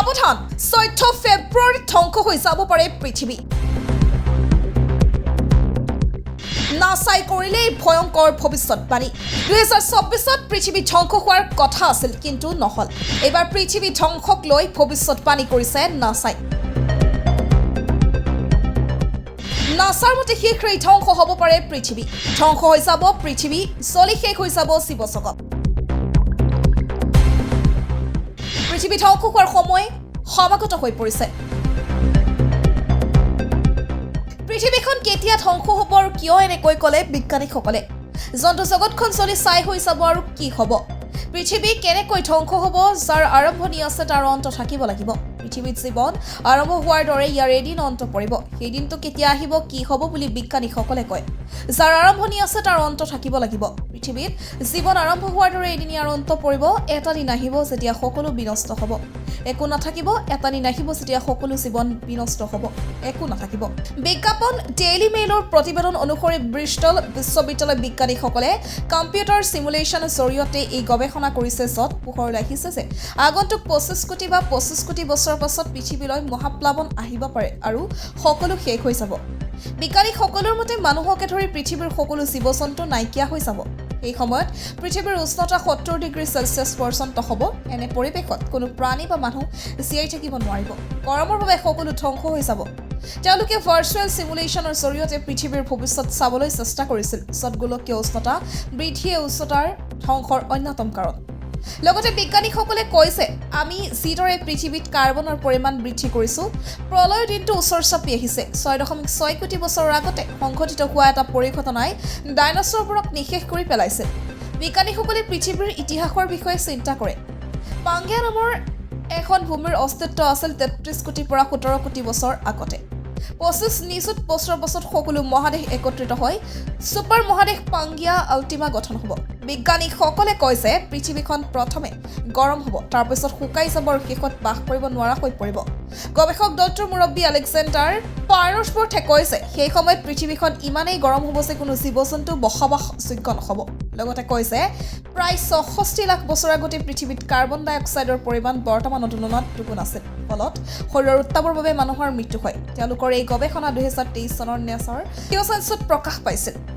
সাৱধান 14 ফেব্ৰুৱাৰীত ধ্বংস হৈ যাব পাৰে পৃথিৱী নাসাই কৰিলে ভয়ংকৰ ভৱিষ্যতবাণী 2024ত পৃথিৱী ধ্বংস হোৱাৰ কথা আছিল কিন্তু নহল এবাৰ পৃথিৱী ধ্বংসক লৈ ভৱিষ্যতবাণী কৰিছে নাসাই নাসাৰ মতে শীঘ্ৰেই ধ্বংস হ'ব পাৰে পৃথিৱী ধ্বংস হৈ যাব পৃথিৱী চলি শেষ হৈ যাব শিৱজগত পৃথিৱী ধ্বংস হোৱাৰ সময় সমাগত হৈ পৰিছে পৃথিৱীখন কেতিয়া ধ্বংস হ'ব আৰু কিয় এনেকৈ ক'লে বিজ্ঞানীসকলে জন্তু জগতখন চলি চাই হৈ যাব আৰু কি হ'ব পৃথিৱী কেনেকৈ ধ্বংস হ'ব যাৰ আৰম্ভণি আছে তাৰ অন্ত থাকিব লাগিব পৃথিৱীত জীৱন আৰম্ভ হোৱাৰ দৰে ইয়াৰ এদিন অন্ত পৰিব সেই দিনটো কেতিয়া আহিব কি হ'ব বুলি বিজ্ঞানীসকলে কয় যাৰ আৰম্ভণি আছে তাৰ অন্ত থাকিব লাগিব পৃথিৱীত জীৱন আৰম্ভ হোৱাৰ দৰে এদিন ইয়াৰ অন্ত পৰিব এটা দিন আহিব যেতিয়া সকলো বিনষ্ট হ'ব একো নাথাকিব এটা দিন আহিব যেতিয়া সকলো জীৱন বিনষ্ট হ'ব একো নাথাকিব বিজ্ঞাপন ডেইলি মেইলৰ প্ৰতিবেদন অনুসৰি ব্ৰিষ্টল বিশ্ববিদ্যালয় বিজ্ঞানীসকলে কম্পিউটাৰ সিমুলেশ্যনৰ জৰিয়তে এই গৱেষণা কৰিছে য'ত পোহৰলৈ আহিছে যে আগন্তুক 25 কোটি বা 25 কোটি বছৰৰ পাছত পৃথিৱীলৈ মহাপ্লাৱন আহিব পাৰে আৰু সকলো শেষ হৈ যাব বিজ্ঞানীসকলৰ মতে মানুহকে ধৰি পৃথিৱীৰ সকলো জীৱ-জন্তু নাইকিয়া হৈ যাব এই সময়ত পৃথিৱীৰ উষ্ণতা 70 ডিগ্ৰী সেলচিয়াছ পৰ্যন্ত হ'ব এনে পৰিৱেশত কোনো প্ৰাণী বা মানুহ জীয়াই থাকিব নোৱাৰিব গৰমৰ বাবে সকলো ধ্বংস হৈ যাব তেওঁলোকে ভাৰ্চুৱেল সিমুলেশ্যনৰ জৰিয়তে পৃথিৱীৰ ভৱিষ্যত চাবলৈ চেষ্টা কৰিছিল য'ত গোলকীয় উষ্ণতা বৃদ্ধিয়ে উচ্চতাৰ ধ্বংসৰ অন্যতম কাৰণ লগতে বিজ্ঞানীসকলে কৈছে আমি যিদৰে পৃথিৱীত কাৰ্বনৰ পৰিমাণ বৃদ্ধি কৰিছো প্ৰলয়ৰ দিনটো ওচৰ চাপি আহিছে 6.6 কোটি বছৰৰ আগতে সংঘটিত হোৱা এটা পৰিঘটনাই ডাইনোছৰবোৰক নিশেষ কৰি পেলাইছে বিজ্ঞানীসকলে পৃথিৱীৰ ইতিহাসৰ বিষয়ে চিন্তা কৰে পাংগিয়া নামৰ এখন ভূমিৰ অস্তিত্ব আছিল 33 কোটিৰ পৰা 17 কোটি বছৰ আগতে 25 নিযুত বছৰৰ পাছত সকলো মহাদেশ একত্ৰিত হৈ ছুপাৰ মহাদেশ পাংগিয়া আল্টিমা গঠন হ'ব বিজ্ঞানীসকলে কয় যে পৃথিৱীখন প্ৰথমে গৰম হ'ব তাৰপিছত শুকাই যাব আৰু শেষত বাস কৰিব নোৱাৰা হৈ পৰিব গৱেষক দলটোৰ মুৰব্বী আলেকজেণ্ডাৰ পাৰছবৰ্থে কৈছে সেই সময়ত পৃথিৱীখন ইমানেই গৰম হ'ব যে কোনো জীৱ-জন্তু বসবাসযোগ্য নহ'ব লগতে কৈছে প্ৰায় 66 লাখ বছৰ আগতে পৃথিৱীত কাৰ্বন ডাই অক্সাইডৰ পৰিমাণ বৰ্তমানৰ তুলনাত দুগুণ আছিল ফলত শৰীৰৰ উত্তাপৰ বাবে মানুহৰ মৃত্যু হয় তেওঁলোকৰ এই গৱেষণা 2023 চনৰ নেচাৰ জিঅ'চায়েন্সত প্ৰকাশ পাইছিল